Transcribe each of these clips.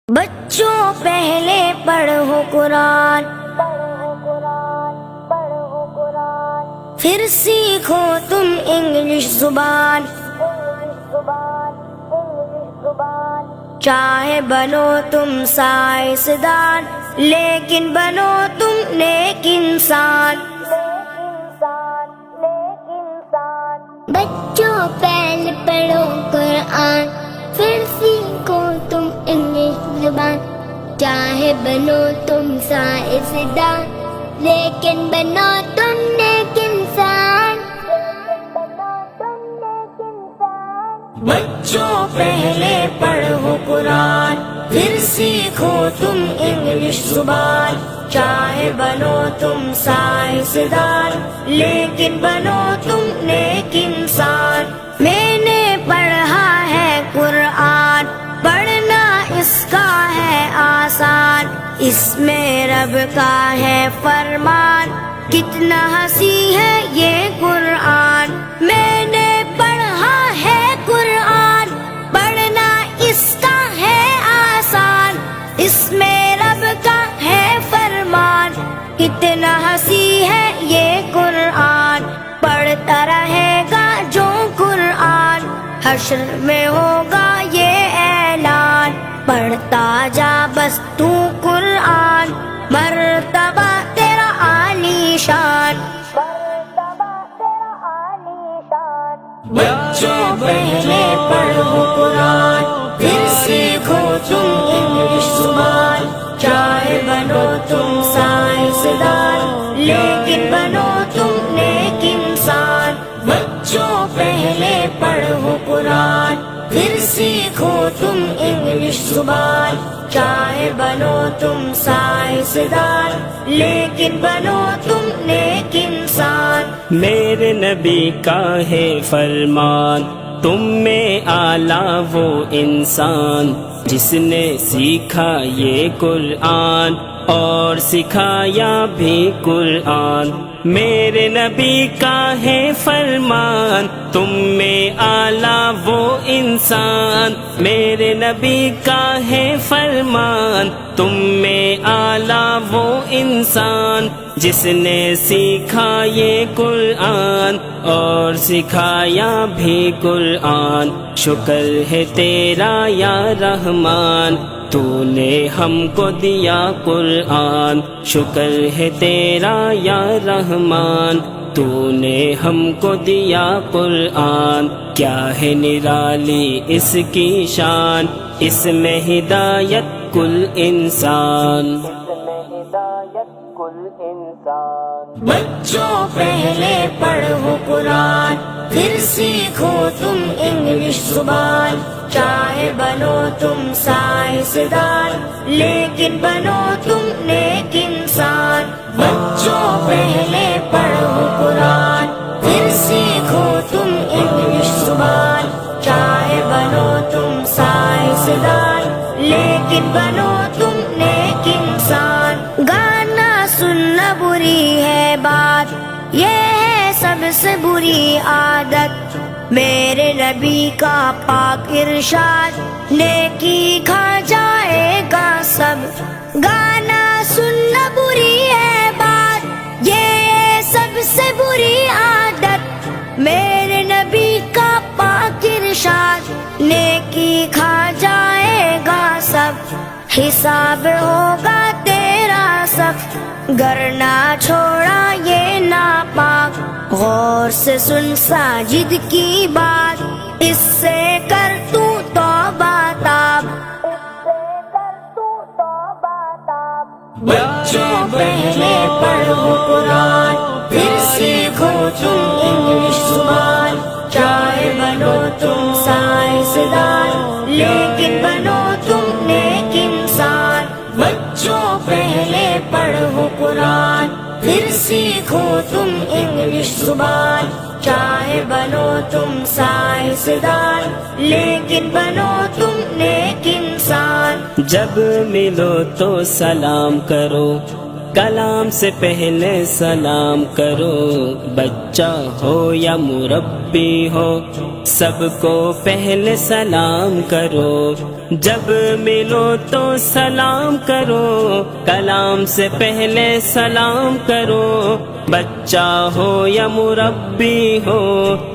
بچوں پہلے پڑھو قرآن، پھر سیکھو تم انگلش زبان، چاہے بنو تم سائنسدان لیکن بنو تم نیک انسان۔ بچوں پہلے پڑھو قرآن، پھر سیکھو تم انگلش زبان، چاہے بنو تم سائنسدان لیکن بنو تم نیک انسان۔ بچوں پہلے پڑھو قرآن، پھر سیکھو تم انگلش زبان، چاہے بنو تم سائنسدان لیکن بنو تم نیک انسان۔ میں نے پڑھا ہے قرآن، پڑھنا اس کا ہے آسان، اس میں رب کا ہے فرمان، کتنا ہنسی ہے یہ قرآن۔ میں نے پڑھا ہے قرآن، پڑھنا اس کا ہے آسان، اس میں رب کا ہے فرمان، کتنا ہنسی ہے یہ قرآن۔ پڑھتا رہے گا جو قرآن، حشر میں ہوگا یہ اعلان، پڑھتا جا بس تو قرآن، مرتبہ تیرا عالی شان۔ بچوں پہلے پڑھو قرآن، پھر سیکھو تم انگلش زبان، چاہے بنو تم سائنسدان لیکن بنو تم نیک انسان۔ بچوں پہلے پڑھو قرآن، پھر سیکھو تم انگلش زبان، چاہے بنو تم سائنسدان لیکن بنو تم نیک انسان۔ میرے نبی کا ہے فرمان، تم میں اعلیٰ وہ انسان جس نے سیکھا یہ قرآن اور سکھایا بھی قرآن۔ میرے نبی کا ہے فرمان، تم میں اعلیٰ وہ انسان، میرے نبی کا ہے فرمان، تم میں اعلیٰ وہ انسان جس نے سیکھا یہ قرآن اور سکھایا بھی قرآن۔ شکر ہے تیرا یا رحمان، تو نے ہم کو دیا قرآن، شکر ہے تیرا یا رحمان، تو نے ہم کو دیا قرآن۔ کیا ہے نرالی اس کی شان، اس میں ہدایت کل انسان۔ بچوں پہلے پڑھو قرآن، پھر سیکھو تم انگلش زبان، چاہے بنو تم سائنسدان لیکن بنو تم نیک انسان۔ بچوں پہلے پڑھو قرآن، پھر سیکھو تم انگلش زبان، چاہے بنو تم سائنسدان لیکن بنو تم نیک انسان۔ گانا سننا بری ہے بات، یہ ہے سب سے بری عادت، میرے نبی کا پاک ارشاد، نیکی کھا جائے گا سب۔ گانا سننا بری ہے بات، یہ ہے سب سے بری عادت، میرے نبی کا پاک ارشاد، نیکی کھا جائے گا سب۔ حساب ہوگا تیرا سخت، گر نہ چھوڑا یہ ناپاک، غور سے سن ساجد کی بات، اس سے کر تو توبہ تاب۔ بچوں پہلے پڑھو قرآن، پھر سیکھو تم انگلش زبان، چاہے بنو تم سائنسدان لیکن بنو تم نیک انسان۔ بچوں پہلے پڑھو قرآن، پھر سیکھو تم انگلش زبان، چاہے بنو تم سائنسدان لیکن بنو تم نیک انسان۔ جب ملو تو سلام کرو، کلام سے پہلے سلام کرو، بچہ ہو یا مربی ہو، سب کو پہلے سلام کرو، جب ملو تو سلام کرو، کلام سے پہلے سلام کرو، بچہ ہو یا مربی ہو،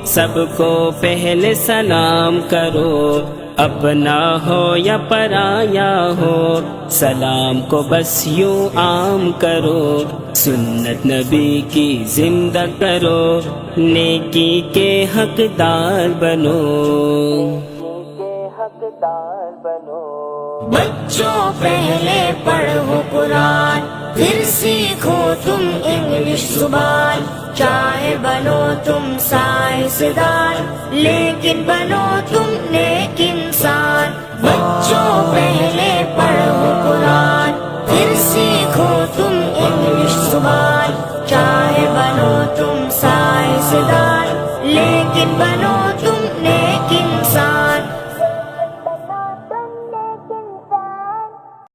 سب کو پہلے سلام کرو، اپنا ہو یا پرایا ہو، سلام کو بس یوں عام کرو، سنت نبی کی زندہ کرو، نیکی کے حقدار بنو۔ بچوں پہلے پڑھو قرآن، پھر سیکھو تم انگلش زبان، چاہے بنو تم سائنسدان، لیکن بنو تم نیک انسان۔ بچوں پہلے پڑھو قرآن، پھر سیکھو تم انگلش زبان، چاہے بنو تم سائنسدان، لیکن بنو